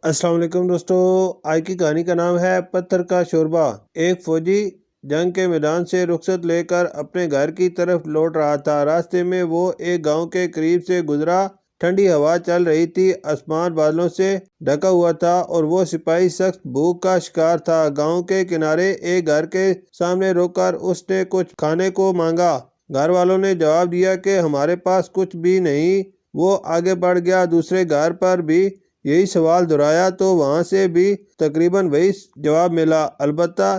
السلام علیکم دوستو، آج کی کہانی کا نام ہے پتھر کا شوربہ۔ ایک فوجی جنگ کے میدان سے رخصت لے کر اپنے گھر کی طرف لوٹ رہا تھا۔ راستے میں وہ ایک گاؤں کے قریب سے گزرا۔ ٹھنڈی ہوا چل رہی تھی، آسمان بادلوں سے ڈھکا ہوا تھا اور وہ سپاہی سخت بھوک کا شکار تھا۔ گاؤں کے کنارے ایک گھر کے سامنے رک کر اس نے کچھ کھانے کو مانگا۔ گھر والوں نے جواب دیا کہ ہمارے پاس کچھ بھی نہیں۔ وہ آگے بڑھ گیا، دوسرے گھر پر بھی یہی سوال دہرایا تو وہاں سے بھی تقریباً وہی جواب ملا، البتہ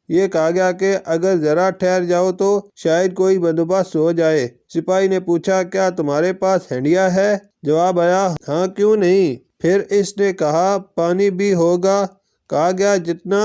یہ کہا گیا کہ اگر ذرا ٹھہر جاؤ تو شاید کوئی بندوبست ہو جائے۔ سپاہی نے پوچھا، کیا تمہارے پاس ہنڈیا ہے؟ جواب آیا، ہاں کیوں نہیں؟ پھر اس نے کہا، پانی بھی ہوگا؟ کہا گیا، جتنا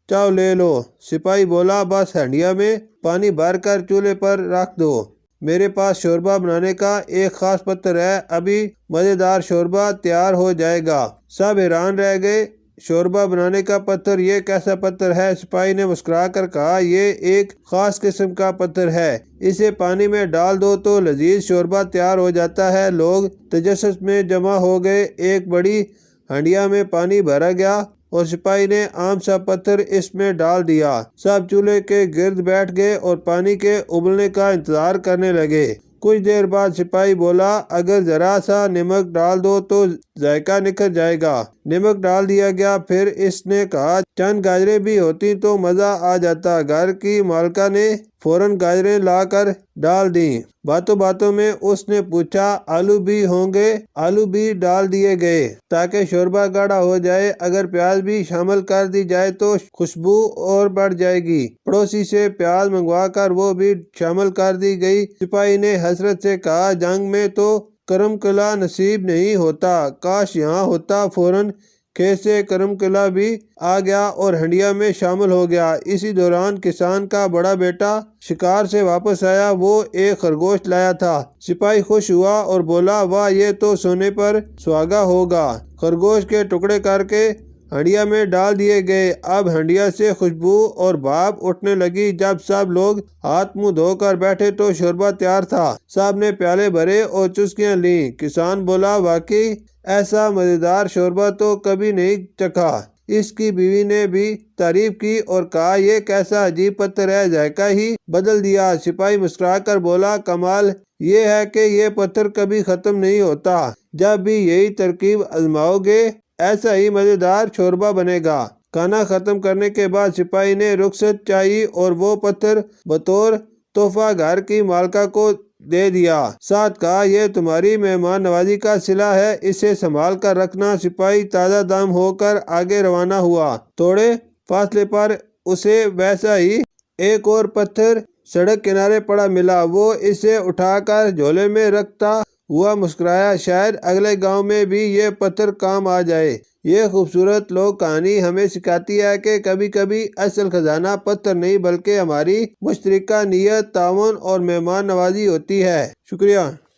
چاہو لے لو۔ سپاہی بولا، بس ہنڈیا میں پانی بھر کر چولہے پر رکھ دو، میرے پاس شوربہ بنانے کا ایک خاص پتھر ہے، ابھی مزیدار شوربہ تیار ہو جائے گا۔ سب حیران رہ گئے، شوربہ بنانے کا پتھر، یہ کیسا پتھر ہے؟ سپاہی نے مسکرا کر کہا، یہ ایک خاص قسم کا پتھر ہے، اسے پانی میں ڈال دو تو لذیذ شوربہ تیار ہو جاتا ہے۔ لوگ تجسس میں جمع ہو گئے، ایک بڑی ہنڈیا میں پانی بھرا گیا اور سپاہی نے عام سا پتھر اس میں ڈال دیا۔ سب چولہے کے گرد بیٹھ گئے اور پانی کے ابلنے کا انتظار کرنے لگے۔ کچھ دیر بعد سپاہی بولا، اگر ذرا سا نمک ڈال دو تو ذائقہ نکھر جائے گا۔ نمک ڈال دیا گیا۔ پھر اس نے کہا، چند گاجریں بھی ہوتی تو مزہ آ جاتا۔ گھر کی مالکہ نے فوراً گاجریں لا کر ڈال دیں۔ باتوں باتوں میں اس نے پوچھا، آلو بھی ہوں گے؟ آلو بھی ڈال دیے گئے تاکہ شوربہ گاڑھا ہو جائے۔ اگر پیاز بھی شامل کر دی جائے تو خوشبو اور بڑھ جائے گی۔ پڑوسی سے پیاز منگوا کر وہ بھی شامل کر دی گئی۔ سپاہی نے حسرت سے کہا، جنگ میں تو کرم قلعہ نصیب نہیں ہوتا، کاش یہاں ہوتا۔ فوراً کھیت سے کرم قلعہ بھی آ گیا اور ہنڈیا میں شامل ہو گیا۔ اسی دوران کسان کا بڑا بیٹا شکار سے واپس آیا، وہ ایک خرگوش لایا تھا۔ سپاہی خوش ہوا اور بولا، واہ، یہ تو سونے پر سہاگا ہوگا۔ خرگوش کے ٹکڑے کر کے ہنڈیا میں ڈال دیے گئے۔ اب ہنڈیا سے خوشبو اور بھاپ اٹھنے لگی۔ جب سب لوگ ہاتھ منہ دھو کر بیٹھے تو شوربہ تیار تھا۔ سب نے پیالے بھرے اور چسکیاں لیں۔ کسان بولا، واقعی ایسا مزیدار شوربہ تو کبھی نہیں چکھا۔ اس کی بیوی نے بھی تعریف کی اور کہا، یہ کیسا عجیب پتھر ہے، ذائقہ ہی بدل دیا۔ سپاہی مسکرا کر بولا، کمال یہ ہے کہ یہ پتھر کبھی ختم نہیں ہوتا، جب بھی یہی ترکیب آزماؤ گے ایسا ہی مزیدار شوربہ بنے گا۔ کھانا ختم کرنے کے بعد سپاہی نے رخصت چاہی اور وہ پتھر بطور تحفہ گھر کی مالکہ کو دے دیا۔ ساتھ کہا، یہ تمہاری مہمان نوازی کا صلہ ہے، اسے سنبھال کر رکھنا۔ سپاہی تازہ دم ہو کر آگے روانہ ہوا۔ تھوڑے فاصلے پر اسے ویسا ہی ایک اور پتھر سڑک کنارے پڑا ملا۔ وہ اسے اٹھا کر جھولے میں رکھتا ہوا مسکرایا، شاید اگلے گاؤں میں بھی یہ پتھر کام آ جائے۔ یہ خوبصورت لوک کہانی ہمیں سکھاتی ہے کہ کبھی کبھی اصل خزانہ پتھر نہیں بلکہ ہماری مشترکہ نیت، تعاون اور مہمان نوازی ہوتی ہے۔ شکریہ۔